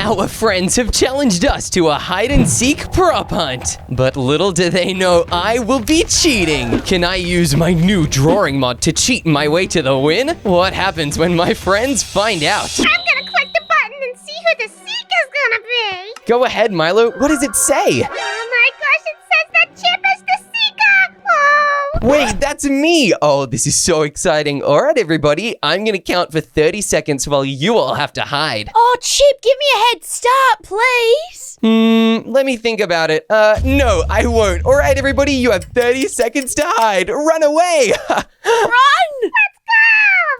Our friends have challenged us to a hide-and-seek prop hunt. But little do they know I will be cheating. Can I use my new drawing mod to cheat my way to the win? What happens when my friends find out? I'm gonna click the button and see who the Seeker's gonna be. Go ahead, Milo. What does it say? Oh my gosh, it says that Chip is the Seeker. Oh. Wait, that's me! Oh, this is so exciting. All right, everybody, I'm gonna count for 30 seconds while you all have to hide. Oh, Chip, give me a head start, please. Let me think about it. No, I won't. All right, everybody, you have 30 seconds to hide. Run away! Run!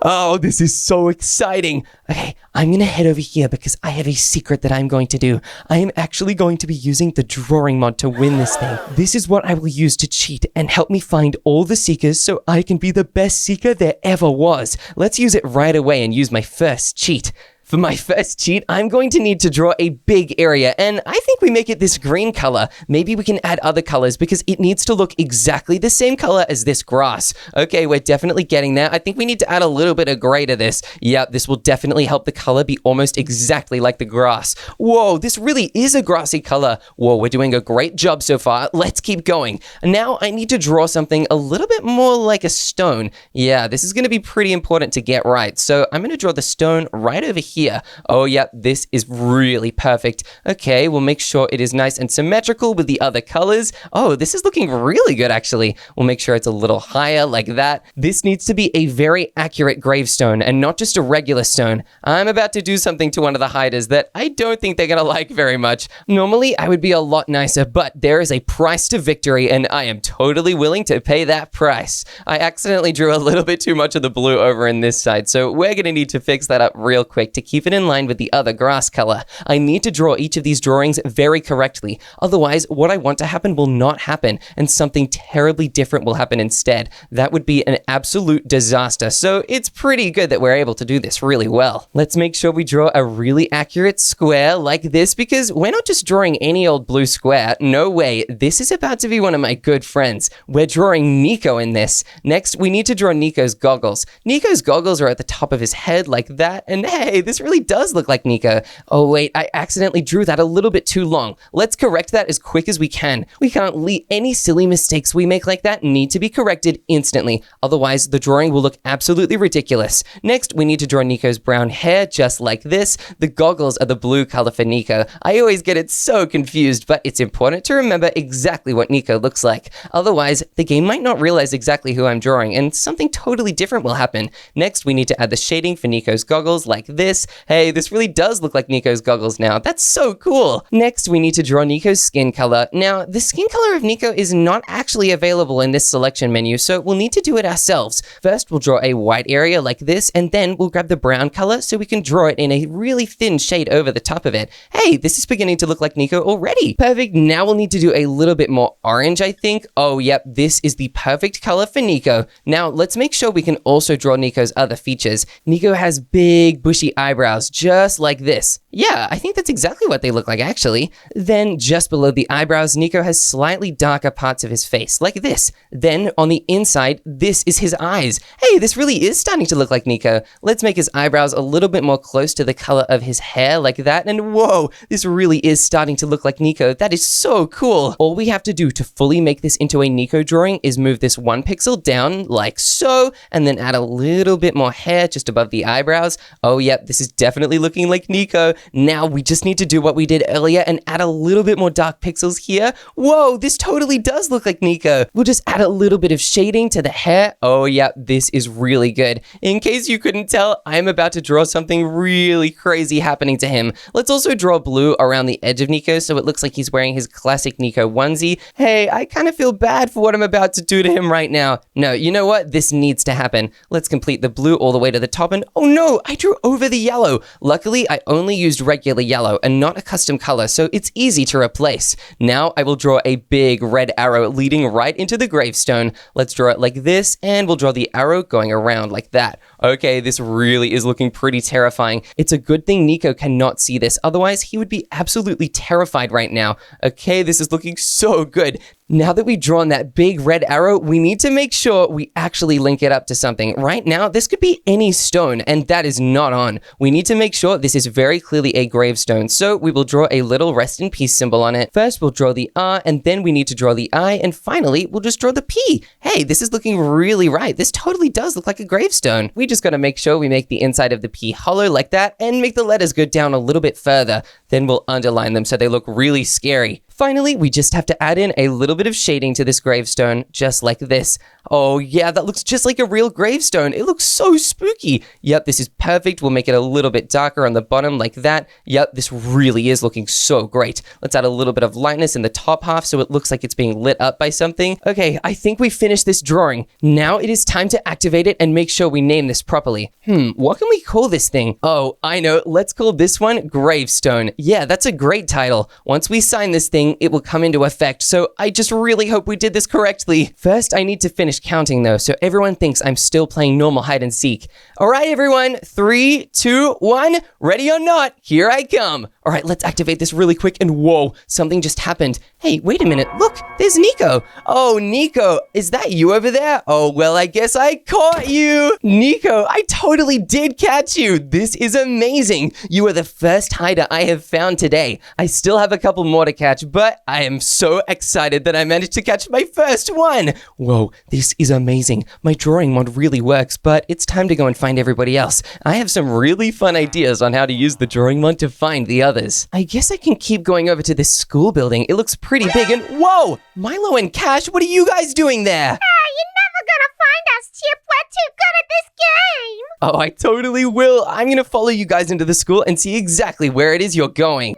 Oh, this is so exciting. Okay, I'm gonna head over here because I have a secret that I'm going to do. I am actually going to be using the drawing mod to win this thing. This is what I will use to cheat and help me find all the seekers so I can be the best seeker there ever was. Let's use it right away and use my first cheat. For my first cheat, I'm going to need to draw a big area, and I think we make it this green color. Maybe we can add other colors because it needs to look exactly the same color as this grass. Okay, we're definitely getting there. I think we need to add a little bit of gray to this. Yep, this will definitely help the color be almost exactly like the grass. Whoa, this really is a grassy color. Whoa, we're doing a great job so far. Let's keep going. Now I need to draw something a little bit more like a stone. Yeah, this is going to be pretty important to get right. So I'm going to draw the stone right over here. Oh, yep, this is really perfect. Okay, we'll make sure it is nice and symmetrical with the other colors. Oh, this is looking really good, actually. We'll make sure it's a little higher like that. This needs to be a very accurate gravestone and not just a regular stone. I'm about to do something to one of the hiders that I don't think they're gonna like very much. Normally, I would be a lot nicer, but there is a price to victory, and I am totally willing to pay that price. I accidentally drew a little bit too much of the blue over in this side, so we're gonna need to fix that up real quick to keep it in line with the other grass color. I need to draw each of these drawings very correctly. Otherwise, what I want to happen will not happen, and something terribly different will happen instead. That would be an absolute disaster. So it's pretty good that we're able to do this really well. Let's make sure we draw a really accurate square like this, because we're not just drawing any old blue square. No way. This is about to be one of my good friends. We're drawing Nico in this. Next, we need to draw Nico's goggles. Nico's goggles are at the top of his head like that, and hey, this really does look like Nico. Oh wait, I accidentally drew that a little bit too long. Let's correct that as quick as we can. We can't let any silly mistakes we make like that need to be corrected instantly. Otherwise, the drawing will look absolutely ridiculous. Next, we need to draw Nico's brown hair just like this. The goggles are the blue color for Nico. I always get it so confused, but it's important to remember exactly what Nico looks like. Otherwise, the game might not realize exactly who I'm drawing, and something totally different will happen. Next, we need to add the shading for Nico's goggles like this. Hey, this really does look like Nico's goggles now. That's so cool. Next, we need to draw Nico's skin color. Now, the skin color of Nico is not actually available in this selection menu, so we'll need to do it ourselves. First, we'll draw a white area like this, and then we'll grab the brown color so we can draw it in a really thin shade over the top of it. Hey, this is beginning to look like Nico already. Perfect. Now we'll need to do a little bit more orange, I think. Oh, yep, this is the perfect color for Nico. Now, let's make sure we can also draw Nico's other features. Nico has big, bushy eyebrows, just like this. Yeah, I think that's exactly what they look like, actually. Then, just below the eyebrows, Nico has slightly darker parts of his face, like this. Then, on the inside, this is his eyes. Hey, this really is starting to look like Nico. Let's make his eyebrows a little bit more close to the color of his hair, like that. And whoa, this really is starting to look like Nico. That is so cool. All we have to do to fully make this into a Nico drawing is move this 1 pixel down, like so, and then add a little bit more hair just above the eyebrows. Oh, yep, this is definitely looking like Nico. Now we just need to do what we did earlier and add a little bit more dark pixels here. Whoa, this totally does look like Nico. We'll just add a little bit of shading to the hair. Oh yeah, this is really good. In case you couldn't tell, I'm about to draw something really crazy happening to him. Let's also draw blue around the edge of Nico so it looks like he's wearing his classic Nico onesie. Hey, I kind of feel bad for what I'm about to do to him right now. No, you know what? This needs to happen. Let's complete the blue all the way to the top, and oh no, I drew over the yellow. Luckily, I only used regular yellow and not a custom color, so it's easy to replace. Now I will draw a big red arrow leading right into the gravestone. Let's draw it like this, and we'll draw the arrow going around like that. Okay, this really is looking pretty terrifying. It's a good thing Nico cannot see this, otherwise he would be absolutely terrified right now. Okay, this is looking so good. Now that we've drawn that big red arrow, we need to make sure we actually link it up to something. Right now, this could be any stone, and that is not on. We need to make sure this is very clearly a gravestone, so we will draw a little rest in peace symbol on it. First, we'll draw the R, and then we need to draw the I, and finally, we'll just draw the P. Hey, this is looking really right. This totally does look like a gravestone. We just gotta make sure we make the inside of the P hollow like that, and make the letters go down a little bit further. Then we'll underline them so they look really scary. Finally, we just have to add in a little bit of shading to this gravestone, just like this. Oh yeah, that looks just like a real gravestone. It looks so spooky. Yep, this is perfect. We'll make it a little bit darker on the bottom like that. Yep, this really is looking so great. Let's add a little bit of lightness in the top half so it looks like it's being lit up by something. Okay, I think we finished this drawing. Now it is time to activate it and make sure we name this properly. What can we call this thing? Oh, I know. Let's call this one Gravestone. Yeah, that's a great title. Once we sign this thing, it will come into effect, so I just really hope we did this correctly. First, I need to finish counting though, so everyone thinks I'm still playing normal hide and seek. All right, everyone, 3, 2, 1, ready or not, here I come. All right, let's activate this really quick, and whoa, something just happened. Hey, wait a minute, look, there's Nico. Oh, Nico, is that you over there? Oh, well, I guess I caught you. Nico, I totally did catch you. This is amazing. You are the first hider I have found today. I still have a couple more to catch, but I am so excited that I managed to catch my first one. Whoa, this is amazing. My drawing mod really works, but it's time to go and find everybody else. I have some really fun ideas on how to use the drawing mod to find the others. I guess I can keep going over to this school building. It looks pretty big, and whoa, Milo and Cash, what are you guys doing there? You're never gonna find us, Chip. We're too good at this game. Oh, I totally will. I'm gonna follow you guys into the school and see exactly where it is you're going.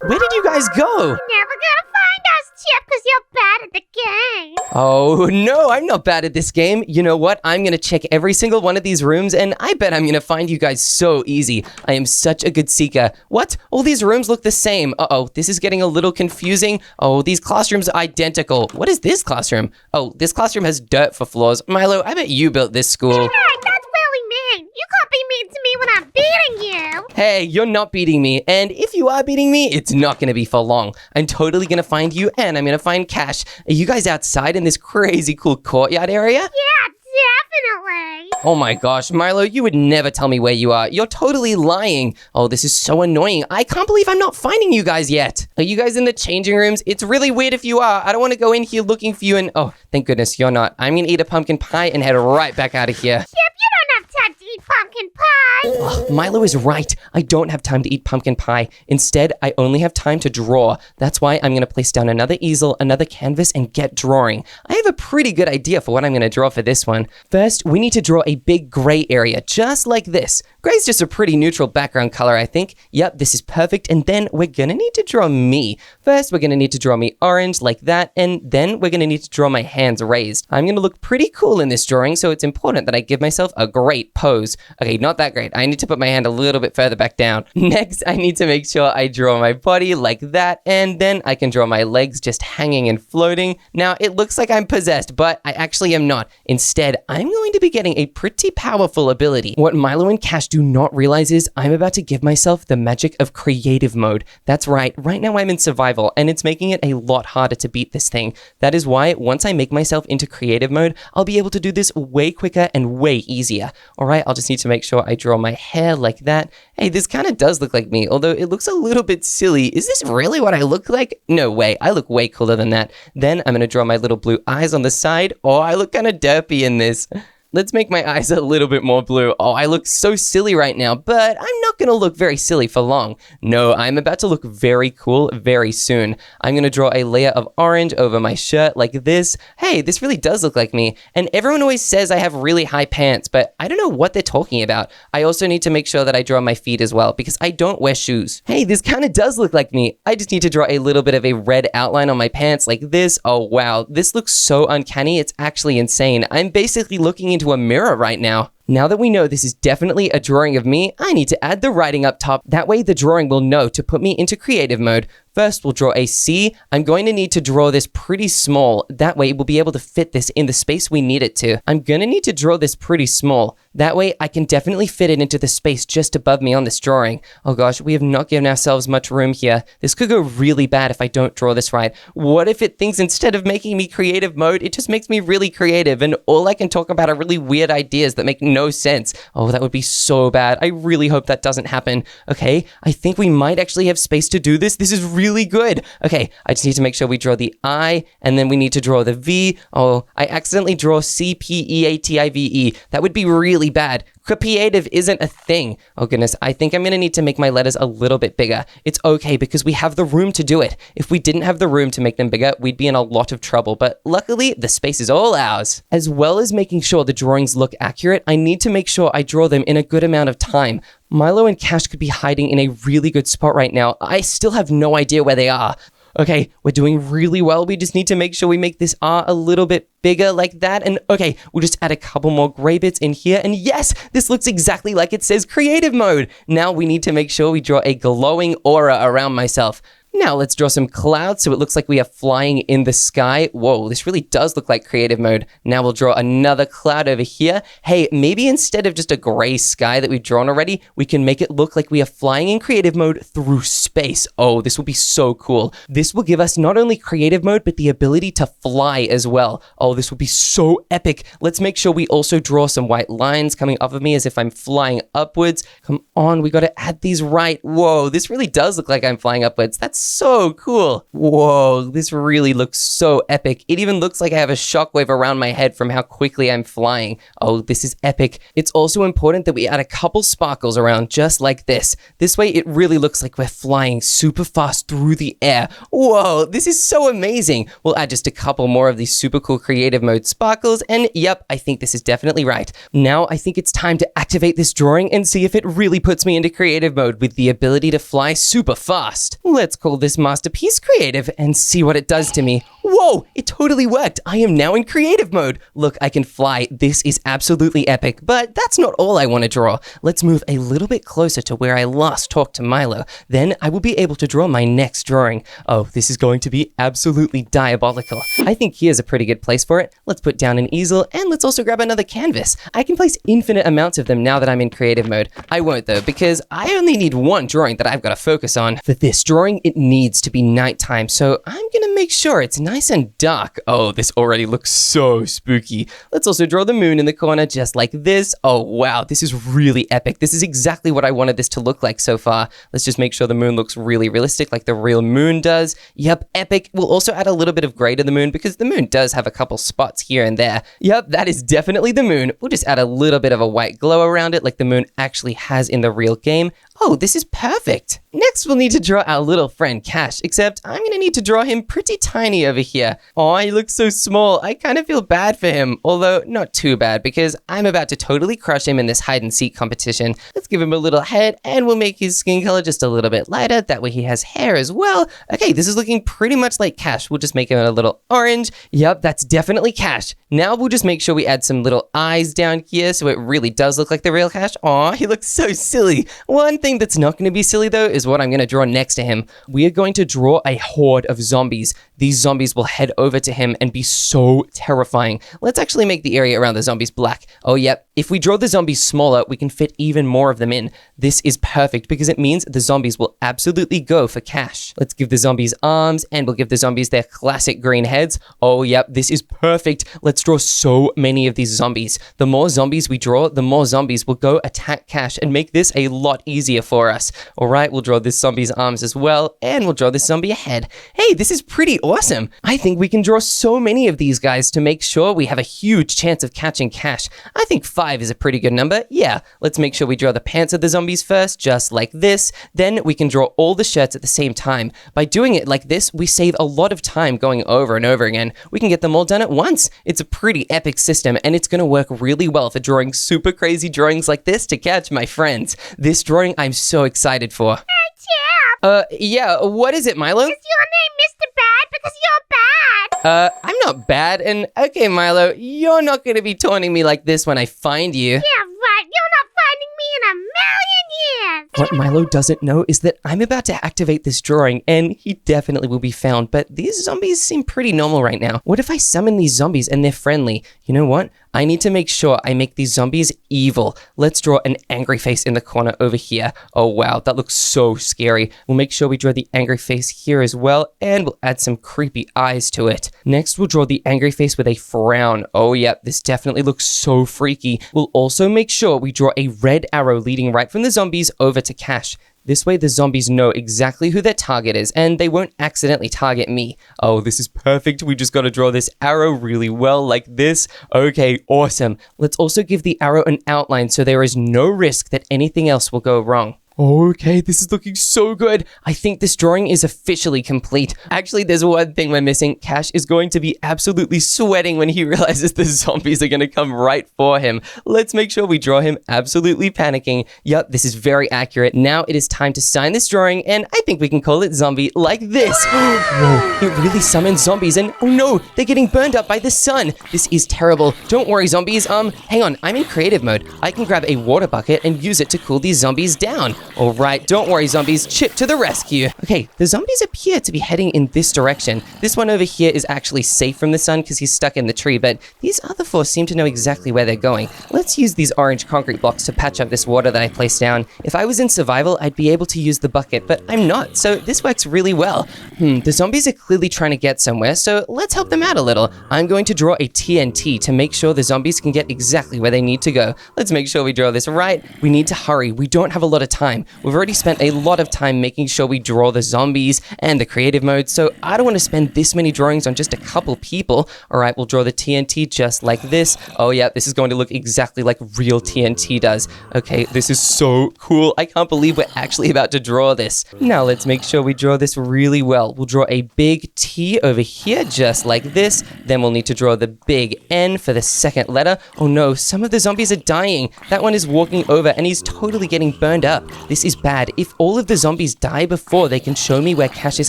Where did you guys go? You're never gonna find us, Chip, because you're bad at the game. Oh, no, I'm not bad at this game. You know what? I'm going to check every single one of these rooms, and I bet I'm going to find you guys so easy. I am such a good seeker. What? All these rooms look the same. Uh-oh, this is getting a little confusing. Oh, these classrooms are identical. What is this classroom? Oh, this classroom has dirt for floors. Milo, I bet you built this school. Hey, that's really mean. You can't be mean to me when I'm beating you. Hey, you're not beating me, and if you are beating me, it's not going to be for long. I'm totally going to find you, and I'm going to find Cash. Are you guys outside in this crazy cool courtyard area? Yeah, definitely. Oh my gosh, Milo, you would never tell me where you are. You're totally lying. Oh, this is so annoying. I can't believe I'm not finding you guys yet. Are you guys in the changing rooms? It's really weird if you are. I don't want to go in here looking for you and... Oh, thank goodness you're not. I'm going to eat a pumpkin pie and head right back out of here. Chip, you don't have time to eat pumpkin pie. Oh, Milo is right. I don't have time to eat pumpkin pie. Instead, I only have time to draw. That's why I'm going to place down another easel, another canvas, and get drawing. I have a pretty good idea for what I'm going to draw for this one. First, we need to draw a big gray area, just like this. Gray's just a pretty neutral background color, I think. Yep, this is perfect. And then we're going to need to draw me. First, we're going to need to draw me orange like that. And then we're going to need to draw my hands raised. I'm going to look pretty cool in this drawing, so it's important that I give myself a great pose. Okay, not that great. I need to put my hand a little bit further back down. Next, I need to make sure I draw my body like that. And then I can draw my legs just hanging and floating. Now, it looks like I'm possessed, but I actually am not. Instead, I'm going to be getting a pretty powerful ability. What Milo and Cash do not realize is I'm about to give myself the magic of creative mode. That's right. Right now I'm in survival, and it's making it a lot harder to beat this thing. That is why once I make myself into creative mode, I'll be able to do this way quicker and way easier. All right, I'll just need to make sure I draw my hair like that. Hey, this kind of does look like me, although it looks a little bit silly. Is this really what I look like? No way. I look way cooler than that. Then I'm going to draw my little blue eyes on the side. Oh, I look kind of derpy in this. Let's make my eyes a little bit more blue. Oh, I look so silly right now, but I'm not going to look very silly for long. No, I'm about to look very cool very soon. I'm going to draw a layer of orange over my shirt like this. Hey, this really does look like me. And everyone always says I have really high pants, but I don't know what they're talking about. I also need to make sure that I draw my feet as well because I don't wear shoes. Hey, this kind of does look like me. I just need to draw a little bit of a red outline on my pants like this. Oh, wow. This looks so uncanny. It's actually insane. I'm basically looking into a mirror right now. Now that we know this is definitely a drawing of me, I need to add the writing up top. That way the drawing will know to put me into creative mode. First, we'll draw a C. I'm going to need to draw this pretty small. That way, we'll be able to fit this in the space we need it to. I'm going to need to draw this pretty small. That way, I can definitely fit it into the space just above me on this drawing. Oh gosh, we have not given ourselves much room here. This could go really bad if I don't draw this right. What if it thinks instead of making me creative mode, it just makes me really creative and all I can talk about are really weird ideas that make no sense? Oh, that would be so bad. I really hope that doesn't happen. Okay, I think we might actually have space to do this. This is really good. Okay, I just need to make sure we draw the I and then we need to draw the V. Oh, I accidentally draw C-P-E-A-T-I-V-E. That would be really bad. Creative isn't a thing. Oh goodness, I think I'm gonna need to make my letters a little bit bigger. It's okay because we have the room to do it. If we didn't have the room to make them bigger, we'd be in a lot of trouble, but luckily the space is all ours. As well as making sure the drawings look accurate, I need to make sure I draw them in a good amount of time. Milo and Cash could be hiding in a really good spot right now. I still have no idea where they are. Okay, we're doing really well. We just need to make sure we make this R a little bit bigger like that. And okay, we'll just add a couple more gray bits in here. And yes, this looks exactly like it says creative mode. Now we need to make sure we draw a glowing aura around myself. Now let's draw some clouds so it looks like we are flying in the sky. Whoa, this really does look like creative mode. Now we'll draw another cloud over here. Hey, maybe instead of just a gray sky that we've drawn already, we can make it look like we are flying in creative mode through space. Oh, this will be so cool. This will give us not only creative mode, but the ability to fly as well. Oh, this will be so epic. Let's make sure we also draw some white lines coming off of me as if I'm flying upwards. Come on, we got to add these right. Whoa, this really does look like I'm flying upwards. That's so cool. Whoa, this really looks so epic. It even looks like I have a shockwave around my head from how quickly I'm flying. Oh, this is epic. It's also important that we add a couple sparkles around just like this. This way it really looks like we're flying super fast through the air. Whoa, this is so amazing. We'll add just a couple more of these super cool creative mode sparkles and yep, I think this is definitely right. Now I think it's time to activate this drawing and see if it really puts me into creative mode with the ability to fly super fast. Let's call this masterpiece creative and see what it does to me. Whoa, it totally worked. I am now in creative mode. Look, I can fly. This is absolutely epic, but that's not all I want to draw. Let's move a little bit closer to where I last talked to Milo. Then I will be able to draw my next drawing. Oh, this is going to be absolutely diabolical. I think here's a pretty good place for it. Let's put down an easel and let's also grab another canvas. I can place infinite amounts of them now that I'm in creative mode. I won't though, because I only need one drawing that I've got to focus on. For this drawing, it needs to be nighttime, so I'm gonna make sure it's nice and dark. Oh, this already looks so spooky. Let's also draw the moon in the corner just like this. Oh wow, this is really epic. This is exactly what I wanted this to look like so far. Let's just make sure the moon looks really realistic like the real moon does. Yep, epic. We'll also add a little bit of gray to the moon because the moon does have a couple spots here and there. Yep, that is definitely the moon. We'll just add a little bit of a white glow around it like the moon actually has in the real game. Oh, this is perfect. Next, we'll need to draw our little friend Cash, except I'm gonna need to draw him pretty tiny over here. Oh, he looks so small. I kind of feel bad for him, although not too bad because I'm about to totally crush him in this hide and seek competition. Let's give him a little head and we'll make his skin color just a little bit lighter. That way he has hair as well. Okay, this is looking pretty much like Cash. We'll just make him a little orange. Yep, that's definitely Cash. Now we'll just make sure we add some little eyes down here so it really does look like the real Cash. Aw, he looks so silly. One thing that's not going to be silly though is what I'm going to draw next to him. We are going to draw a horde of zombies. These zombies will head over to him and be so terrifying. Let's actually make the area around the zombies black. Oh yep, if we draw the zombies smaller, we can fit even more of them in. This is perfect because it means the zombies will absolutely go for Cash. Let's give the zombies arms and we'll give the zombies their classic green heads. Oh yep, this is perfect. Let's draw so many of these zombies. The more zombies we draw, the more zombies will go attack Cash and make this a lot easier for us. All right, we'll draw this zombie's arms as well and we'll draw this zombie a head. Hey, this is pretty awesome. I think we can draw so many of these guys to make sure we have a huge chance of catching Cash. I think 5 is a pretty good number. Yeah, let's make sure we draw the pants of the zombies first, just like this. Then we can draw all the shirts at the same time. By doing it like this, we save a lot of time going over and over again. We can get them all done at once. It's a pretty epic system and it's going to work really well for drawing super crazy drawings like this to catch my friends. This drawing I'm so excited for. Chip, Yeah, what is it, Milo? is your name Mr. Bad because you're bad? I'm not bad, and okay, Milo, you're not gonna be taunting me like this when I find you. Yeah, right. You're not finding me in a million years. What Milo doesn't know is that I'm about to activate this drawing, and he definitely will be found, but these zombies seem pretty normal right now. What if I summon these zombies and they're friendly? You know what? I need to make sure I make these zombies evil. Let's draw an angry face in the corner over here. Oh wow, that looks so scary. We'll make sure we draw the angry face here as well, and we'll add some creepy eyes to it. Next, we'll draw the angry face with a frown. Oh yep, this definitely looks so freaky. We'll also make sure we draw a red arrow leading right from the zombies over to Cash. This way the zombies know exactly who their target is, and they won't accidentally target me. Oh, this is perfect. We just got to draw this arrow really well like this. Okay, awesome. Let's also give the arrow an outline so there is no risk that anything else will go wrong. Okay, this is looking so good. I think this drawing is officially complete. Actually, there's one thing we're missing. Cash is going to be absolutely sweating when he realizes the zombies are going to come right for him. Let's make sure we draw him absolutely panicking. Yup, this is very accurate. Now it is time to sign this drawing, and I think we can call it zombie like this. Whoa, it really summons zombies, and oh no, they're getting burned up by the sun. This is terrible. Don't worry, zombies. Hang on, I'm in creative mode. I can grab a water bucket and use it to cool these zombies down. All right, don't worry, zombies. Chip to the rescue. Okay, the zombies appear to be heading in this direction. This one over here is actually safe from the sun because he's stuck in the tree, but these other four seem to know exactly where they're going. Let's use these orange concrete blocks to patch up this water that I placed down. If I was in survival, I'd be able to use the bucket, but I'm not, so this works really well. The zombies are clearly trying to get somewhere, so let's help them out a little. I'm going to draw a TNT to make sure the zombies can get exactly where they need to go. Let's make sure we draw this right. We need to hurry. We don't have a lot of time. We've already spent a lot of time making sure we draw the zombies and the creative mode, so I don't want to spend this many drawings on just a couple people. All right, we'll draw the TNT just like this. Oh yeah, this is going to look exactly like real TNT does. Okay, this is so cool. I can't believe we're actually about to draw this. Now let's make sure we draw this really well. We'll draw a big T over here just like this. Then we'll need to draw the big N for the second letter. Oh no, some of the zombies are dying. That one is walking over and he's totally getting burned up. This is bad. If all of the zombies die before they can show me where Cash is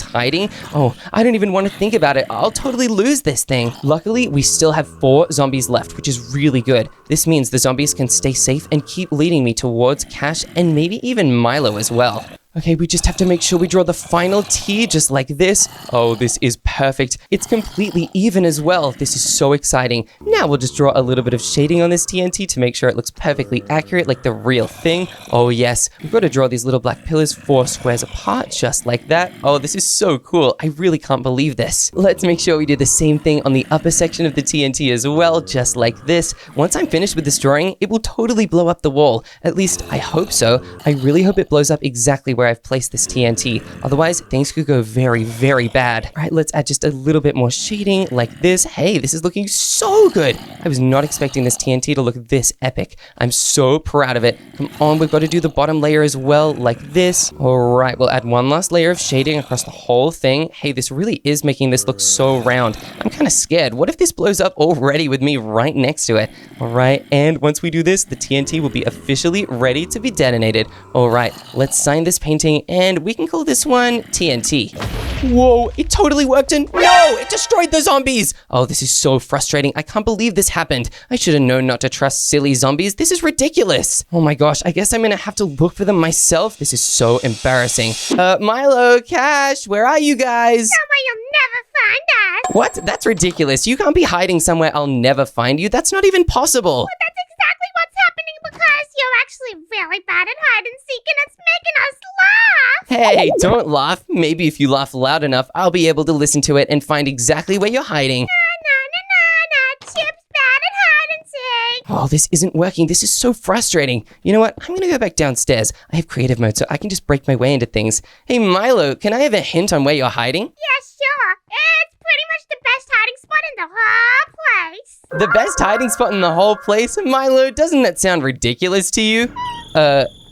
hiding, oh, I don't even want to think about it. I'll totally lose this thing. Luckily, we still have 4 zombies left, which is really good. This means the zombies can stay safe and keep leading me towards Cash and maybe even Milo as well. Okay, we just have to make sure we draw the final T just like this. Oh, this is perfect. It's completely even as well. This is so exciting. Now we'll just draw a little bit of shading on this TNT to make sure it looks perfectly accurate like the real thing. Oh yes, we've got to draw these little black pillars 4 squares apart just like that. Oh, this is so cool. I really can't believe this. Let's make sure we do the same thing on the upper section of the TNT as well, just like this. Once I'm finished with this drawing, it will totally blow up the wall. At least I hope so. I really hope it blows up exactly where I've placed this TNT. Otherwise, things could go very, very bad. All right, let's add just a little bit more shading like this. Hey, this is looking so good. I was not expecting this TNT to look this epic. I'm so proud of it. Come on, we've got to do the bottom layer as well, like this. All right, we'll add one last layer of shading across the whole thing. Hey, this really is making this look so round. I'm kind of scared. What if this blows up already with me right next to it? All right, and once we do this, the TNT will be officially ready to be detonated. All right, let's sign this painting, and we can call this one TNT. Whoa, it totally worked, and no, it destroyed the zombies. Oh, this is so frustrating. I can't believe this happened. I should have known not to trust silly zombies. This is ridiculous. Oh my gosh, I guess I'm gonna have to look for them myself. This is so embarrassing. Milo, Cash, where are you guys? Somewhere you'll never find us. What? That's ridiculous. You can't be hiding somewhere I'll never find you. That's not even possible. But that's exactly what's happening because you're actually really bad at hide and seek and it's making us laugh. Hey, don't laugh. Maybe if you laugh loud enough, I'll be able to listen to it and find exactly where you're hiding. Na. Chip's bad at hide and seek. Oh, this isn't working. This is so frustrating. You know what? I'm gonna go back downstairs. I have creative mode, so I can just break my way into things. Hey, Milo, can I have a hint on where you're hiding? Yeah, sure. It's pretty much the best hiding spot in the whole place. The best hiding spot in the whole place? Milo, doesn't that sound ridiculous to you?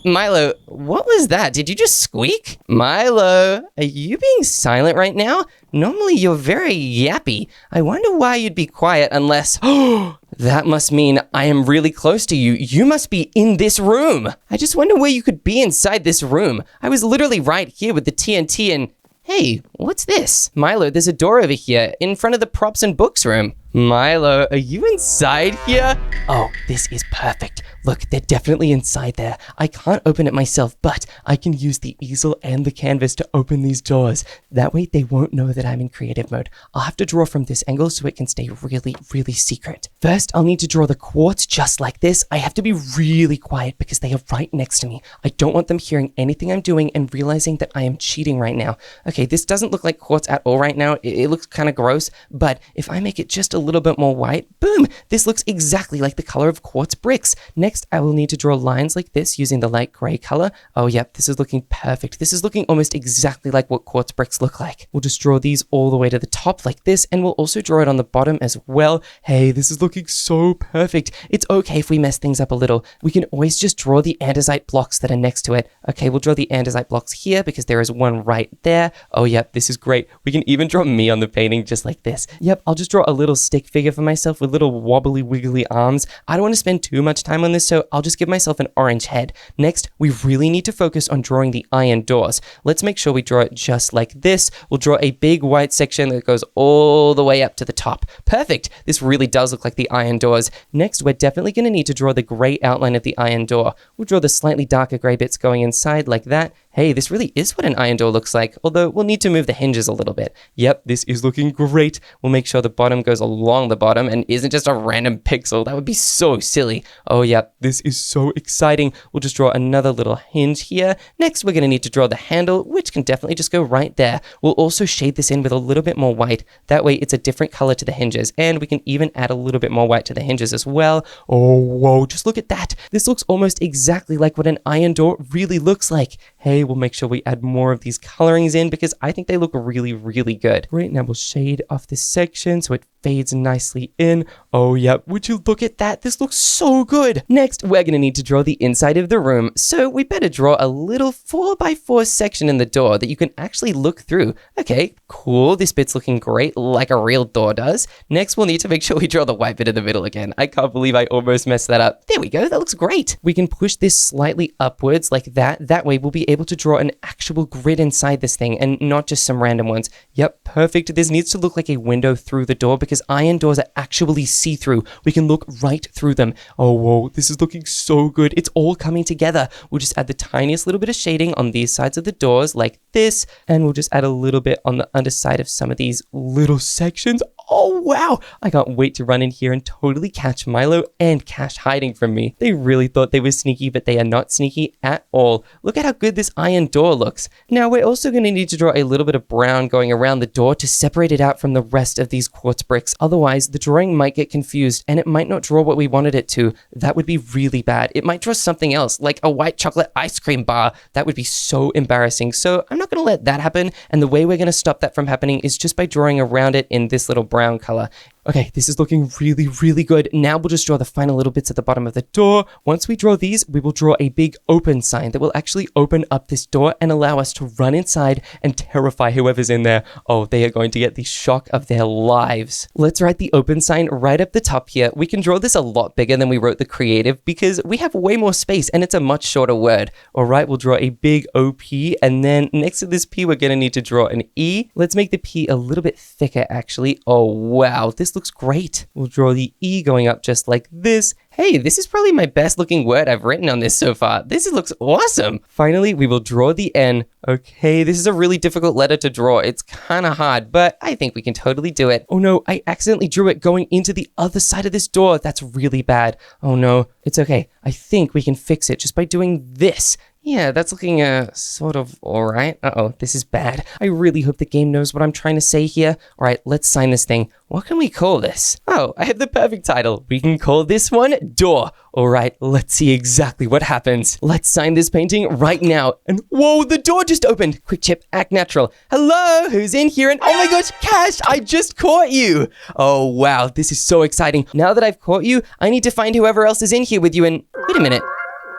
Milo, what was that? Did you just squeak? Milo, are you being silent right now? Normally you're very yappy. I wonder why you'd be quiet unless... That must mean I am really close to you. You must be in this room. I just wonder where you could be inside this room. I was literally right here with the TNT and... Hey, what's this? Milo, there's a door over here in front of the props and books room. Milo, are you inside here? Oh, this is perfect. Look, they're definitely inside there. I can't open it myself, but I can use the easel and the canvas to open these doors. That way they won't know that I'm in creative mode. I'll have to draw from this angle so it can stay really, really secret. First, I'll need to draw the quartz just like this. I have to be really quiet because they are right next to me. I don't want them hearing anything I'm doing and realizing that I am cheating right now. Okay, this doesn't look like quartz at all right now. It looks kind of gross, but if I make it just a little bit more white, boom, this looks exactly like the color of quartz bricks. Next, I will need to draw lines like this using the light gray color. Oh, yep, this is looking perfect. This is looking almost exactly like what quartz bricks look like. We'll just draw these all the way to the top like this, and we'll also draw it on the bottom as well. Hey, this is looking so perfect. It's okay if we mess things up a little. We can always just draw the andesite blocks that are next to it. Okay, we'll draw the andesite blocks here because there is one right there. Oh, yep, this is great. We can even draw me on the painting just like this. Yep, I'll just draw a little stick figure for myself with little wobbly wiggly arms. I don't want to spend too much time on this, so I'll just give myself an orange head. Next, we really need to focus on drawing the iron doors. Let's make sure we draw it just like this. We'll draw a big white section that goes all the way up to the top. Perfect. This really does look like the iron doors. Next, we're definitely going to need to draw the gray outline of the iron door. We'll draw the slightly darker gray bits going inside like that. Hey, this really is what an iron door looks like, although we'll need to move the hinges a little bit. Yep, this is looking great. We'll make sure the bottom goes along the bottom and isn't just a random pixel. That would be so silly. Oh, yep, this is so exciting. We'll just draw another little hinge here. Next, we're going to need to draw the handle, which can definitely just go right there. We'll also shade this in with a little bit more white. That way, it's a different color to the hinges, and we can even add a little bit more white to the hinges as well. Oh, whoa, just look at that. This looks almost exactly like what an iron door really looks like. Hey, we'll make sure we add more of these colorings in because I think they look really, really good. Right now, we'll shade off this section so it fades nicely in. Oh, yep. Would you look at that? This looks so good. Next, we're going to need to draw the inside of the room. So we better draw a little 4x4 section in the door that you can actually look through. Okay, cool. This bit's looking great, like a real door does. Next, we'll need to make sure we draw the white bit in the middle again. I can't believe I almost messed that up. There we go. That looks great. We can push this slightly upwards like that. That way, we'll be able to draw an actual grid inside this thing and not just some random ones. Yep, perfect. This needs to look like a window through the door because iron doors are actually see-through. We can look right through them. Oh, whoa, this is looking so good. It's all coming together. We'll just add the tiniest little bit of shading on these sides of the doors like this, and we'll just add a little bit on the underside of some of these little sections. Oh, wow. I can't wait to run in here and totally catch Milo and Cash hiding from me. They really thought they were sneaky, but they are not sneaky at all. Look at how good this iron door looks. Now, we're also going to need to draw a little bit of brown going around the door to separate it out from the rest of these quartz bricks. Otherwise, the drawing might get confused and it might not draw what we wanted it to. That would be really bad. It might draw something else, like a white chocolate ice cream bar. That would be so embarrassing. So I'm not going to let that happen. And the way we're going to stop that from happening is just by drawing around it in this little brown color. Okay, this is looking really, really good. Now we'll just draw the final little bits at the bottom of the door. Once we draw these, we will draw a big open sign that will actually open up this door and allow us to run inside and terrify whoever's in there. Oh, they are going to get the shock of their lives. Let's write the open sign right up the top here. We can draw this a lot bigger than we wrote the creative because we have way more space and it's a much shorter word. All right, we'll draw a big OP, and then next to this P, we're going to need to draw an E. Let's make the P a little bit thicker, actually. Oh, wow, this looks great. We'll draw the E going up just like this. Hey, this is probably my best looking word I've written on this so far. This looks awesome. Finally, we will draw the N. Okay, this is a really difficult letter to draw. It's kind of hard, but I think we can totally do it. Oh no, I accidentally drew it going into the other side of this door. That's really bad. Oh no, it's okay. I think we can fix it just by doing this. Yeah, that's looking sort of all right. Uh-oh, this is bad. I really hope the game knows what I'm trying to say here. All right, let's sign this thing. What can we call this? Oh, I have the perfect title. We can call this one Door. All right, let's see exactly what happens. Let's sign this painting right now. And whoa, the door just opened. Quick Chip, act natural. Hello, who's in here? And oh my gosh, Cash, I just caught you. Oh, wow, this is so exciting. Now that I've caught you, I need to find whoever else is in here with you. And wait a minute.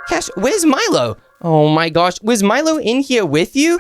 Cash, where's Milo? Oh my gosh, was Milo in here with you?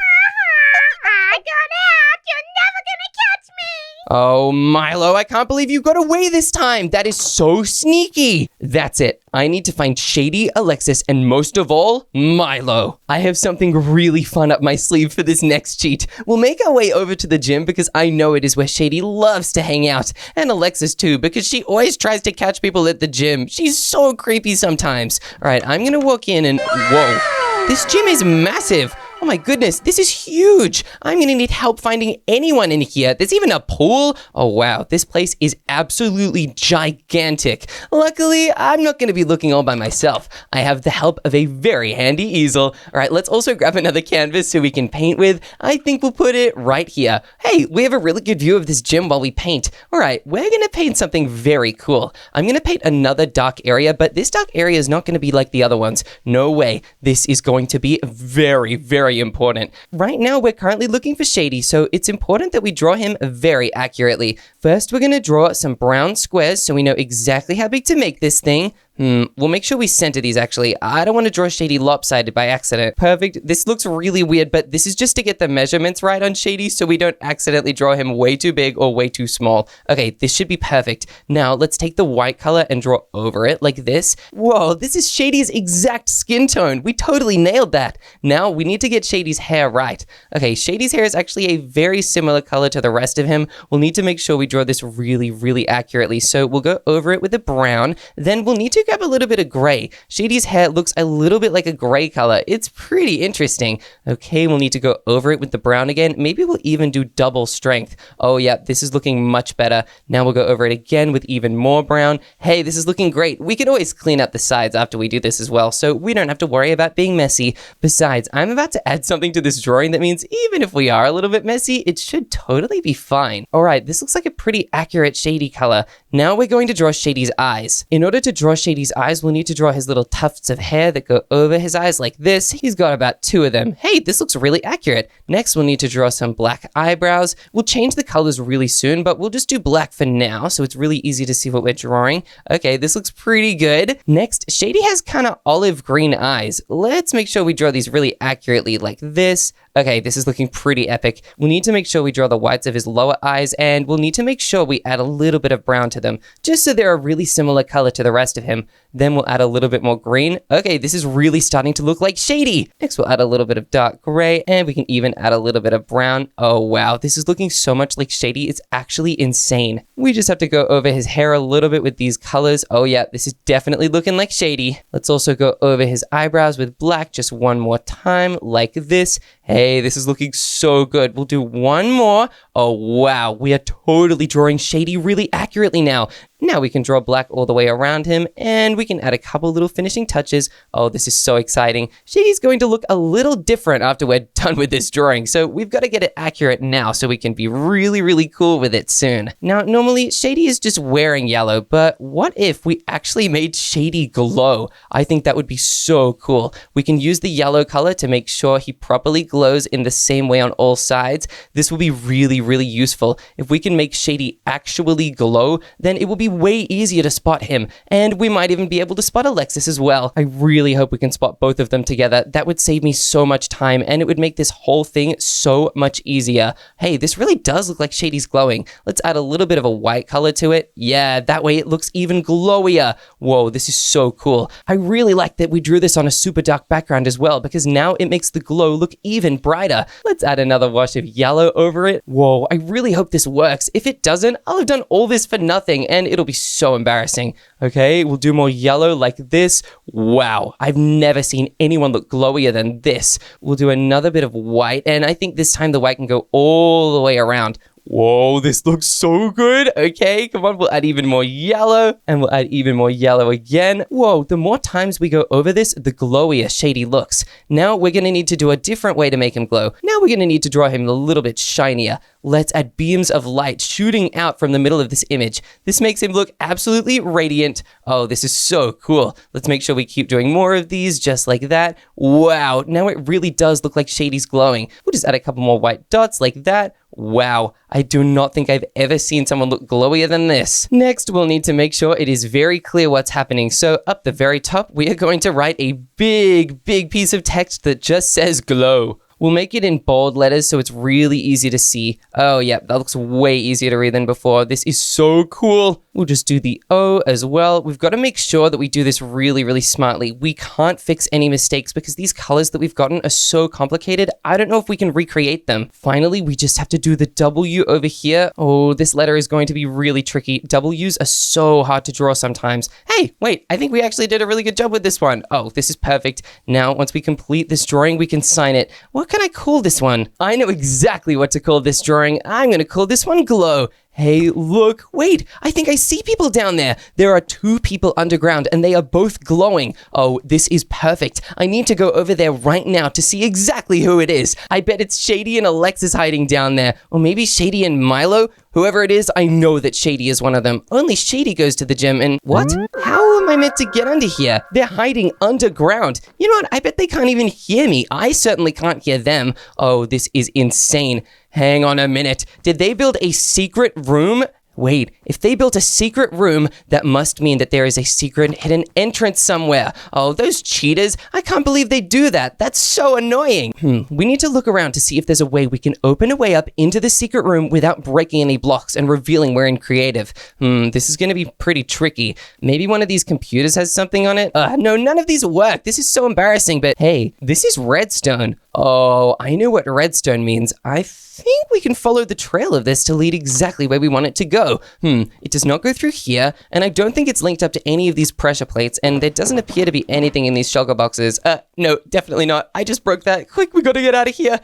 I got out. You're never gonna catch me. Oh, Milo, I can't believe you got away this time. That is so sneaky. That's it. I need to find Shady, Alexis, and most of all, Milo. I have something really fun up my sleeve for this next cheat. We'll make our way over to the gym because I know it is where Shady loves to hang out. And Alexis too, because she always tries to catch people at the gym. She's so creepy sometimes. All right, I'm gonna walk in and whoa, this gym is massive. Oh my goodness, this is huge. I'm gonna need help finding anyone in here. There's even a pool. Oh wow, this place is absolutely gigantic. Luckily, I'm not gonna be looking all by myself. I have the help of a very handy easel. All right, let's also grab another canvas so we can paint with. I think we'll put it right here. Hey, we have a really good view of this gym while we paint. All right, we're gonna paint something very cool. I'm gonna paint another dark area, but this dark area is not gonna be like the other ones. No way. This is going to be very, very important. Right now, we're currently looking for Shady, so it's important that we draw him very accurately. First, we're going to draw some brown squares so we know exactly how big to make this thing. We'll make sure we center these actually. I don't want to draw Shady lopsided by accident. Perfect. This looks really weird, but this is just to get the measurements right on Shady so we don't accidentally draw him way too big or way too small. Okay, this should be perfect. Now, let's take the white color and draw over it like this. Whoa, this is Shady's exact skin tone. We totally nailed that. Now, we need to get Shady's hair right. Okay, Shady's hair is actually a very similar color to the rest of him. We'll need to make sure we draw this really, really accurately. So we'll go over it with the brown. Then we'll need to grab a little bit of gray. Shady's hair looks a little bit like a gray color. It's pretty interesting. Okay, we'll need to go over it with the brown again. Maybe we'll even do double strength. Oh yeah, this is looking much better. Now we'll go over it again with even more brown. Hey, this is looking great. We can always clean up the sides after we do this as well, so we don't have to worry about being messy. Besides, I'm about to add something to this drawing that means even if we are a little bit messy, it should totally be fine. All right, this looks like a pretty accurate Shady color. Now we're going to draw Shady's eyes. In order to draw Shady's eyes, we'll need to draw his little tufts of hair that go over his eyes like this. He's got about 2 of them. Hey, this looks really accurate. Next, we'll need to draw some black eyebrows. We'll change the colors really soon, but we'll just do black for now, so it's really easy to see what we're drawing. Okay, this looks pretty good. Next, Shady has kind of olive green eyes. Let's make sure we draw these really accurately like this. Okay, this is looking pretty epic. We'll need to make sure we draw the whites of his lower eyes, and we'll need to make sure we add a little bit of brown to them, just so they're a really similar color to the rest of him. Then we'll add a little bit more green. Okay, this is really starting to look like Shady. Next, we'll add a little bit of dark gray, and we can even add a little bit of brown. Oh, wow, this is looking so much like Shady. It's actually insane. We just have to go over his hair a little bit with these colors. Oh, yeah, this is definitely looking like Shady. Let's also go over his eyebrows with black just one more time, like this. Hey, this is looking so good. We'll do one more. Oh, wow. We are totally drawing Shady really accurately now. Now we can draw black all the way around him, and we can add a couple little finishing touches. Oh, this is so exciting. Shady's going to look a little different after we're done with this drawing, so we've got to get it accurate now so we can be really, really cool with it soon. Now, normally, Shady is just wearing yellow, but what if we actually made Shady glow? I think that would be so cool. We can use the yellow color to make sure he properly glows in the same way on all sides. This will be really, really useful. If we can make Shady actually glow, then it will be way easier to spot him, and we might even be able to spot Alexis as well. I really hope we can spot both of them together. That would save me so much time, and it would make this whole thing so much easier. Hey, this really does look like Shady's glowing. Let's add a little bit of a white color to it. Yeah, that way it looks even glowier. Whoa, this is so cool. I really like that we drew this on a super dark background as well, because now it makes the glow look even brighter. Let's add another wash of yellow over it. Whoa, I really hope this works. If it doesn't, I'll have done all this for nothing, and it'll be so embarrassing. Okay, we'll do more yellow like this. Wow, I've never seen anyone look glowier than this. We'll do another bit of white, and I think this time the white can go all the way around. Whoa, this looks so good. Okay, come on, we'll add even more yellow, and we'll add even more yellow again. Whoa, the more times we go over this, the glowier Shady looks. Now we're gonna need to do a different way to make him glow. Now we're gonna need to draw him a little bit shinier. Let's add beams of light shooting out from the middle of this image. This makes him look absolutely radiant. Oh, this is so cool. Let's make sure we keep doing more of these just like that. Wow, now it really does look like Shady's glowing. We'll just add a couple more white dots like that. Wow, I do not think I've ever seen someone look glowier than this. Next, we'll need to make sure it is very clear what's happening. So up the very top, we are going to write a big piece of text that just says glow. We'll make it in bold letters so it's really easy to see. Oh, yeah, that looks way easier to read than before. This is so cool. We'll just do the O as well. We've got to make sure that we do this really, really smartly. We can't fix any mistakes because these colors that we've gotten are so complicated. I don't know if we can recreate them. Finally, we just have to do the W over here. Oh, this letter is going to be really tricky. W's are so hard to draw sometimes. Hey, wait, I think we actually did a really good job with this one. Oh, this is perfect. Now, once we complete this drawing, we can sign it. What can I call this one? I know exactly what to call this drawing. I'm going to call this one Glow. Hey, look, wait, I think I see people down there. There are 2 people underground and they are both glowing. Oh, this is perfect. I need to go over there right now to see exactly who it is. I bet it's Shady and Alexis hiding down there. Or maybe Shady and Milo. Whoever it is, I know that Shady is one of them. Only Shady goes to the gym and what? How am I meant to get under here? They're hiding underground. You know what? I bet they can't even hear me. I certainly can't hear them. Oh, this is insane. Hang on a minute. Did they build a secret room? Wait, if they built a secret room, that must mean that there is a secret hidden entrance somewhere. Oh, those cheaters. I can't believe they do that. That's so annoying. We need to look around to see if there's a way we can open a way up into the secret room without breaking any blocks and revealing we're in creative. This is going to be pretty tricky. Maybe one of these computers has something on it? No, none of these work. This is so embarrassing, but hey, this is redstone. Oh, I know what redstone means. I think we can follow the trail of this to lead exactly where we want it to go. It does not go through here, and I don't think it's linked up to any of these pressure plates, and there doesn't appear to be anything in these shulker boxes. No, definitely not. I just broke that. Quick, we gotta get out of here.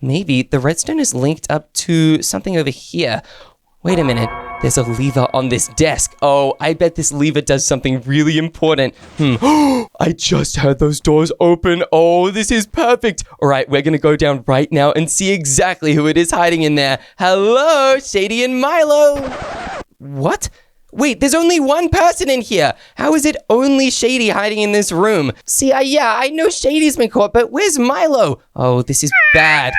Maybe the redstone is linked up to something over here. Wait a minute. There's a lever on this desk. Oh, I bet this lever does something really important. I just heard those doors open. Oh, this is perfect. All right, we're going to go down right now and see exactly who it is hiding in there. Hello, Shady and Milo. What? Wait, there's only one person in here. How is it only Shady hiding in this room? See, I know Shady's been caught, but where's Milo? Oh, this is bad.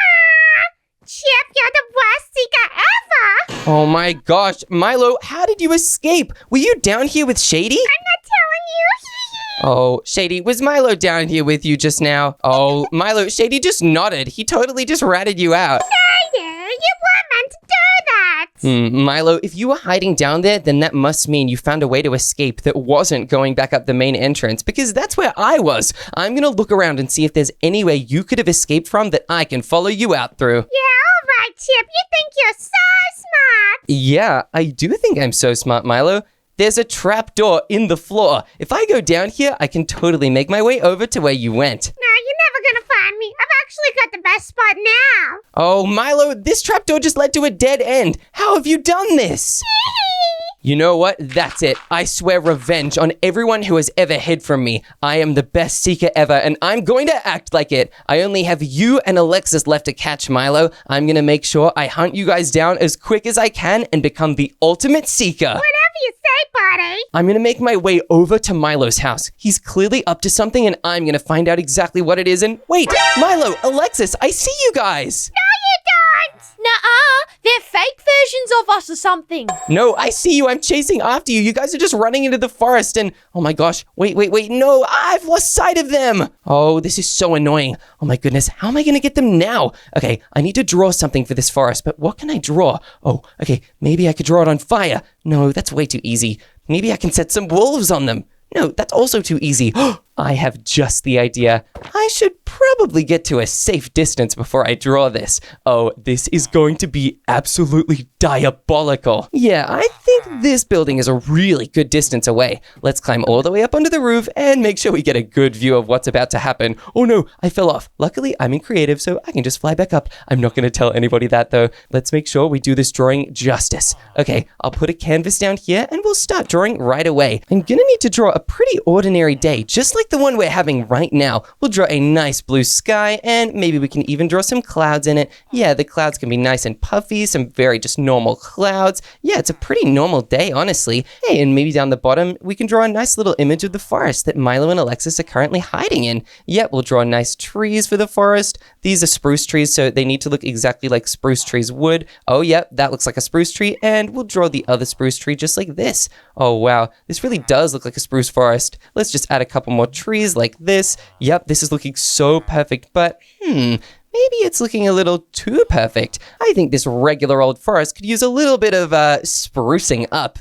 Chip, you're the worst seeker ever! Oh my gosh, Milo, how did you escape? Were you down here with Shady? I'm not telling you. Oh, Shady, was Milo down here with you just now? Oh, Milo, Shady just nodded. He totally just ratted you out. You weren't meant to do that! Milo, if you were hiding down there, then that must mean you found a way to escape that wasn't going back up the main entrance, because that's where I was. I'm gonna look around and see if there's any way you could have escaped from that I can follow you out through. Yeah, alright, Chip, you think you're so smart! Yeah, I do think I'm so smart, Milo. There's a trap door in the floor. If I go down here, I can totally make my way over to where you went. No, you're never gonna find me. I've actually got the best spot now. Oh, Milo, this trapdoor just led to a dead end. How have you done this? You know what? That's it. I swear revenge on everyone who has ever hid from me. I am the best seeker ever, and I'm going to act like it. I only have you and Alexis left to catch, Milo. I'm going to make sure I hunt you guys down as quick as I can and become the ultimate seeker. Whatever you say, buddy. I'm going to make my way over to Milo's house. He's clearly up to something, and I'm going to find out exactly what it is. And wait, Milo, Alexis, I see you guys. No, you don't. Nuh-uh, they're fake versions of us or something. No, I see you. I'm chasing after you. You guys are just running into the forest and... Oh my gosh. Wait. No, I've lost sight of them. Oh, this is so annoying. Oh my goodness. How am I going to get them now? Okay, I need to draw something for this forest, but what can I draw? Oh, okay. Maybe I could draw it on fire. No, that's way too easy. Maybe I can set some wolves on them. No, that's also too easy. I have just the idea. I should probably get to a safe distance before I draw this. Oh, this is going to be absolutely diabolical. Yeah, I think this building is a really good distance away. Let's climb all the way up onto the roof and make sure we get a good view of what's about to happen. Oh no, I fell off. Luckily, I'm in creative, so I can just fly back up. I'm not going to tell anybody that though. Let's make sure we do this drawing justice. Okay, I'll put a canvas down here and we'll start drawing right away. I'm gonna need to draw a pretty ordinary day, just like the one we're having right now. We'll draw a nice blue sky and maybe we can even draw some clouds in it. Yeah, the clouds can be nice and puffy, some very just normal clouds. Yeah, it's a pretty normal day, honestly. Hey, and maybe down the bottom, we can draw a nice little image of the forest that Milo and Alexis are currently hiding in. Yeah, we'll draw nice trees for the forest. These are spruce trees, so they need to look exactly like spruce trees would. Oh, yeah, that looks like a spruce tree, and we'll draw the other spruce tree just like this. Oh, wow, this really does look like a spruce forest. Let's just add a couple more trees like this. Yep, this is looking so perfect, but maybe it's looking a little too perfect. I think this regular old forest could use a little bit of sprucing up.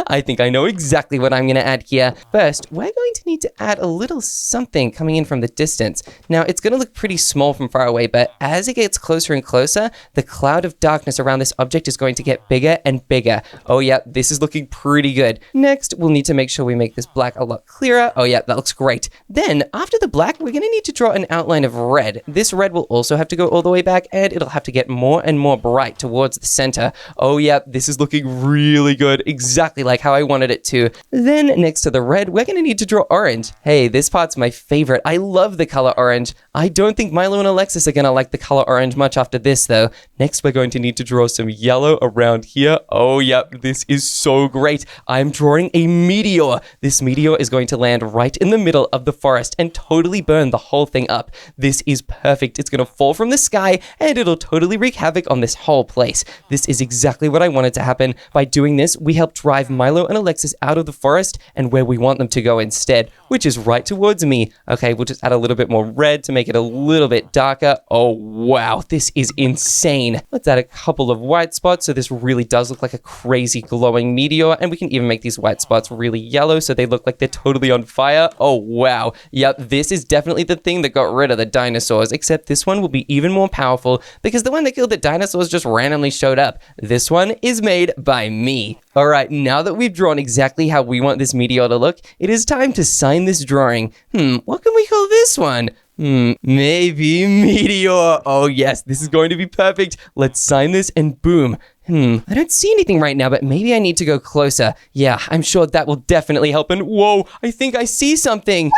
I think I know exactly what I'm going to add here. First, we're going to need to add a little something coming in from the distance. Now, it's going to look pretty small from far away, but as it gets closer and closer, the cloud of darkness around this object is going to get bigger and bigger. Oh yeah, this is looking pretty good. Next, we'll need to make sure we make this black a lot clearer. Oh yeah, that looks great. Then, after the black, we're going to need to draw an outline of red. This red will also have to go all the way back, and it'll have to get more and more bright towards the center. Oh yeah, this is looking really good, exactly like how I wanted it to. Then, next to the red, we're going to need to draw orange. Hey, this part's my favorite. I love the color orange. I don't think Milo and Alexis are going to like the color orange much after this, though. Next, we're going to need to draw some yellow around here. Oh yeah, this is so great. I'm drawing a meteor. This meteor is going to land right in the middle of the forest and totally burn the whole thing up. This is perfect. It's going to fall from the sky and it'll totally wreak havoc on this whole place. This is exactly what I wanted to happen. By doing this, we help drive Milo and Alexis out of the forest and where we want them to go instead, which is right towards me. Okay, we'll just add a little bit more red to make it a little bit darker. Oh wow, this is insane. Let's add a couple of white spots so this really does look like a crazy glowing meteor, and we can even make these white spots really yellow so they look like they're totally on fire. Oh wow, yep, this is definitely the thing that got rid of the dinosaurs, except this one will be even more powerful because the one that killed the dinosaurs just randomly showed up. This one is made by me. All right, now that we've drawn exactly how we want this meteor to look, it is time to sign this drawing. What can we call this one? Maybe meteor. Oh yes, this is going to be perfect. Let's sign this and boom. I don't see anything right now, but maybe I need to go closer. Yeah, I'm sure that will definitely help. And whoa, I think I see something. Wow,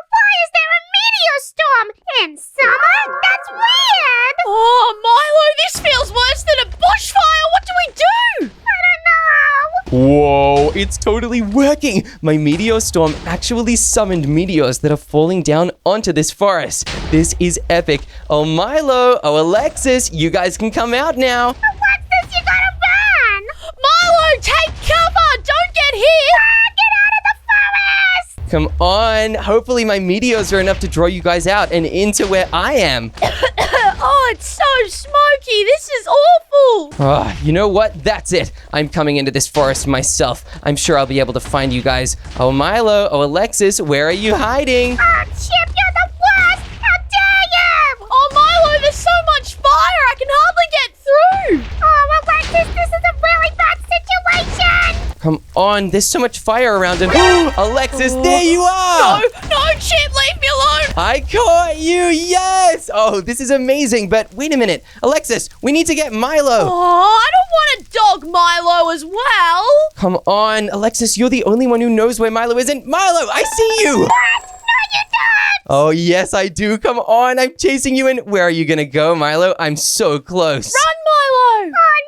why is there a meteor storm in summer? That's weird. Oh, Milo, this feels worse than a bushfire. What do we do? I don't know. Whoa, it's totally working. My meteor storm actually summoned meteors that are falling down onto this forest. This is epic. Oh, Milo, oh, Alexis, you guys can come out now. What's this? You gotta run. Milo, take cover. Don't get hit. Get out of the forest. Come on. Hopefully my meteors are enough to draw you guys out and into where I am. Oh, it's so smoky. This is awful. Oh, you know what? That's it. I'm coming into this forest myself. I'm sure I'll be able to find you guys. Oh, Milo. Oh, Alexis. Where are you hiding? Oh, Chip, you're the worst. How dare you? Oh, Milo, there's so much fire. I can hardly get through. Oh, Alexis, this is a really bad situation. Come on. There's so much fire around and Alexis, there you are. No, Chip, leave me alone. I caught you. Yes. Oh, this is amazing. But wait a minute. Alexis, we need to get Milo. Oh, I don't want to dog Milo as well. Come on. Alexis, you're the only one who knows where Milo is. And Milo, I see you. What? No, you don't. Oh, yes, I do. Come on. I'm chasing you. And where are you going to go, Milo? I'm so close. Run, Milo. Oh,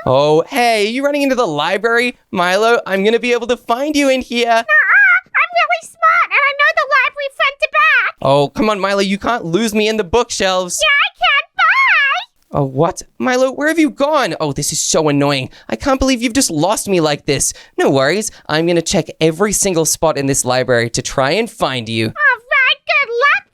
no. Oh, hey, you running into the library? Milo, I'm going to be able to find you in here. I'm really smart, and I know the library front to back. Oh, come on, Milo. You can't lose me in the bookshelves. Yeah, I can. Bye. Oh, what? Milo, where have you gone? Oh, this is so annoying. I can't believe you've just lost me like this. No worries. I'm going to check every single spot in this library to try and find you. All right, good luck,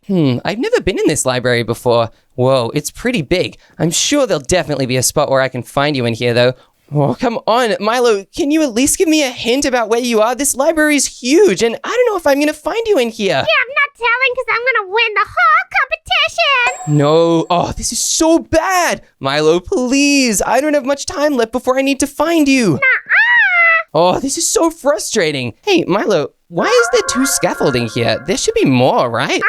buddy. I've never been in this library before. Whoa, it's pretty big. I'm sure there'll definitely be a spot where I can find you in here, though. Oh, come on. Milo, can you at least give me a hint about where you are? This library is huge, and I don't know if I'm going to find you in here. Yeah, I'm not telling because I'm going to win the whole competition. No. Oh, this is so bad. Milo, please. I don't have much time left before I need to find you. Nuh-uh. Oh, this is so frustrating. Hey, Milo, why is there 2 scaffolding here? There should be more, right?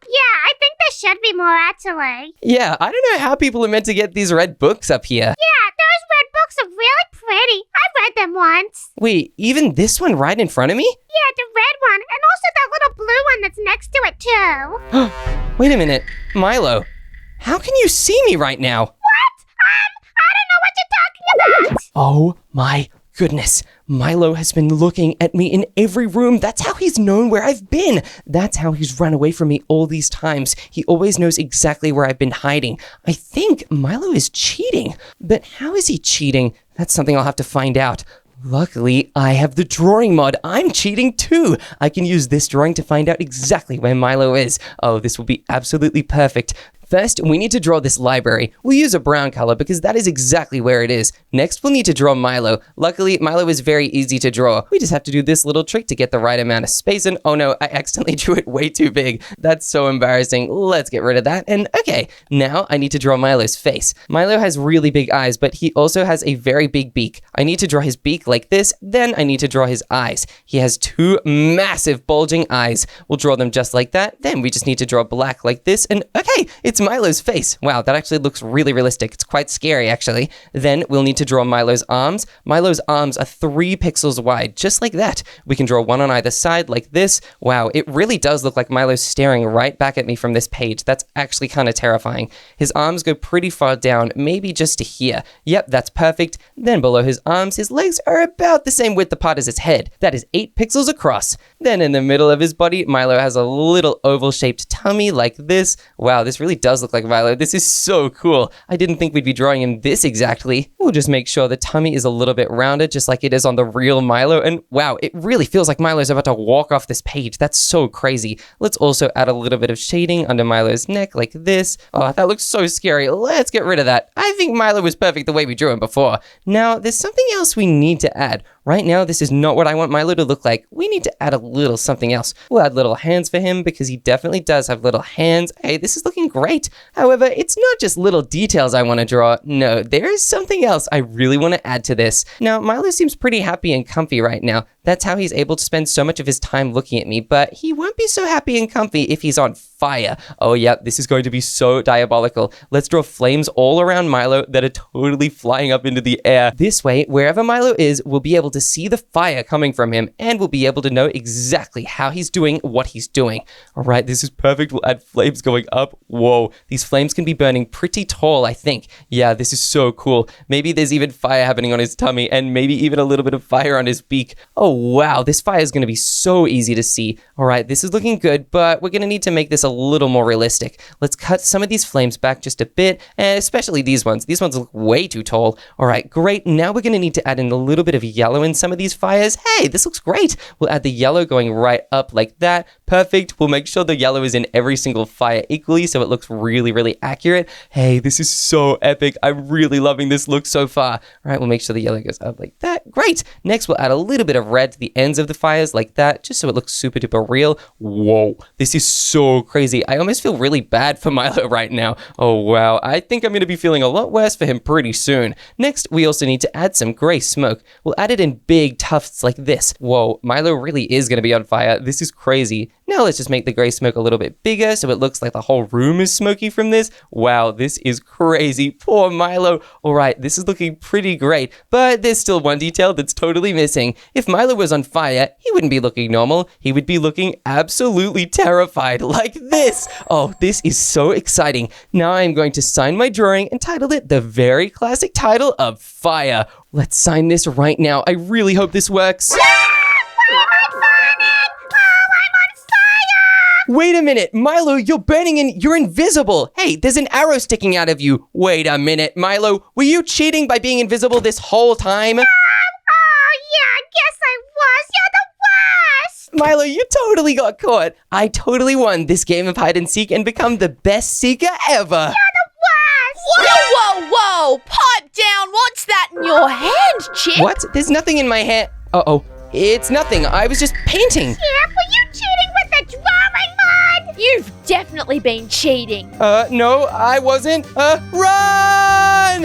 Yeah, I think there should be more, actually. Yeah, I don't know how people are meant to get these red books up here. Yeah, those red books are really pretty. I read them once. Wait, even this one right in front of me? Yeah, the red one, and also that little blue one that's next to it, too. Wait a minute. Milo, how can you see me right now? What? I don't know what you're talking about. Oh my goodness. Milo has been looking at me in every room. That's how he's known where I've been. That's how he's run away from me all these times. He always knows exactly where I've been hiding. I think Milo is cheating. But how is he cheating? That's something I'll have to find out. Luckily, I have the drawing mod. I'm cheating too. I can use this drawing to find out exactly where Milo is. Oh, this will be absolutely perfect. First, we need to draw this library. We'll use a brown color because that is exactly where it is. Next, we'll need to draw Milo. Luckily, Milo is very easy to draw. We just have to do this little trick to get the right amount of space. And oh no, I accidentally drew it way too big. That's so embarrassing. Let's get rid of that. And okay, now I need to draw Milo's face. Milo has really big eyes, but he also has a very big beak. I need to draw his beak like this. Then I need to draw his eyes. He has two massive bulging eyes. We'll draw them just like that. Then we just need to draw black like this. And okay, it's Milo's face. Wow, that actually looks really realistic. It's quite scary, actually. Then we'll need to draw Milo's arms. Milo's arms are 3 pixels wide, just like that. We can draw one on either side like this. Wow, it really does look like Milo's staring right back at me from this page. That's actually kind of terrifying. His arms go pretty far down, maybe just to here. Yep, that's perfect. Then below his arms, his legs are about the same width apart as his head. That is 8 pixels across. Then in the middle of his body, Milo has a little oval-shaped tummy like this. Wow, this really does look like Milo. This is so cool. I didn't think we'd be drawing him this exactly. We'll just make sure the tummy is a little bit rounded, just like it is on the real Milo. And wow, it really feels like Milo's about to walk off this page. That's so crazy. Let's also add a little bit of shading under Milo's neck like this. Oh, that looks so scary. Let's get rid of that. I think Milo was perfect the way we drew him before. Now, there's something else we need to add. Right now, this is not what I want Milo to look like. We need to add a little something else. We'll add little hands for him because he definitely does have little hands. Hey, this is looking great. However, it's not just little details I want to draw. No, there is something else I really want to add to this. Now, Milo seems pretty happy and comfy right now. That's how he's able to spend so much of his time looking at me, but he won't be so happy and comfy if he's on fire. Oh yeah, this is going to be so diabolical. Let's draw flames all around Milo that are totally flying up into the air. This way, wherever Milo is, we'll be able to see the fire coming from him, and we'll be able to know exactly how he's doing what he's doing. All right, this is perfect. We'll add flames going up. Whoa, these flames can be burning pretty tall, I think. Yeah, this is so cool. Maybe there's even fire happening on his tummy, and maybe even a little bit of fire on his beak. Oh wow, this fire is going to be so easy to see. All right, this is looking good, but we're going to need to make this a little more realistic. Let's cut some of these flames back just a bit, and especially these ones. These ones look way too tall. All right, great. Now we're going to need to add in a little bit of yellow in some of these fires. Hey, this looks great. We'll add the yellow going right up like that. Perfect. We'll make sure the yellow is in every single fire equally so it looks really, really accurate. Hey, this is so epic. I'm really loving this look so far. All right, we'll make sure the yellow goes up like that. Great. Next, we'll add a little bit of red to the ends of the fires like that, just so it looks super duper real. Whoa, this is so crazy. I almost feel really bad for Milo right now. Oh wow, I think I'm going to be feeling a lot worse for him pretty soon. Next, we also need to add some gray smoke. We'll add it in big tufts like this. Whoa, Milo really is going to be on fire. This is crazy. Now let's just make the gray smoke a little bit bigger so it looks like the whole room is smoky from this. Wow, this is crazy. Poor Milo. All right, this is looking pretty great, but there's still one detail that's totally missing. If Milo was on fire, he wouldn't be looking normal. He would be looking absolutely terrified like this. Oh, this is so exciting. Now I'm going to sign my drawing and title it the very classic title of Fire. Let's sign this right now. I really hope this works. Wait a minute, Milo, you're burning and you're invisible. Hey, there's an arrow sticking out of you. Wait a minute, Milo, were you cheating by being invisible this whole time? Oh, yeah, I guess I was. You're the worst. Milo, you totally got caught. I totally won this game of hide and seek and become the best seeker ever. Whoa, whoa, whoa! Pipe down! What's that in your hand, Chip? What? There's nothing in my hand. Uh-oh. It's nothing. I was just painting. Chip, were you cheating with the drawing mod? You've definitely been cheating. No, I wasn't. Run!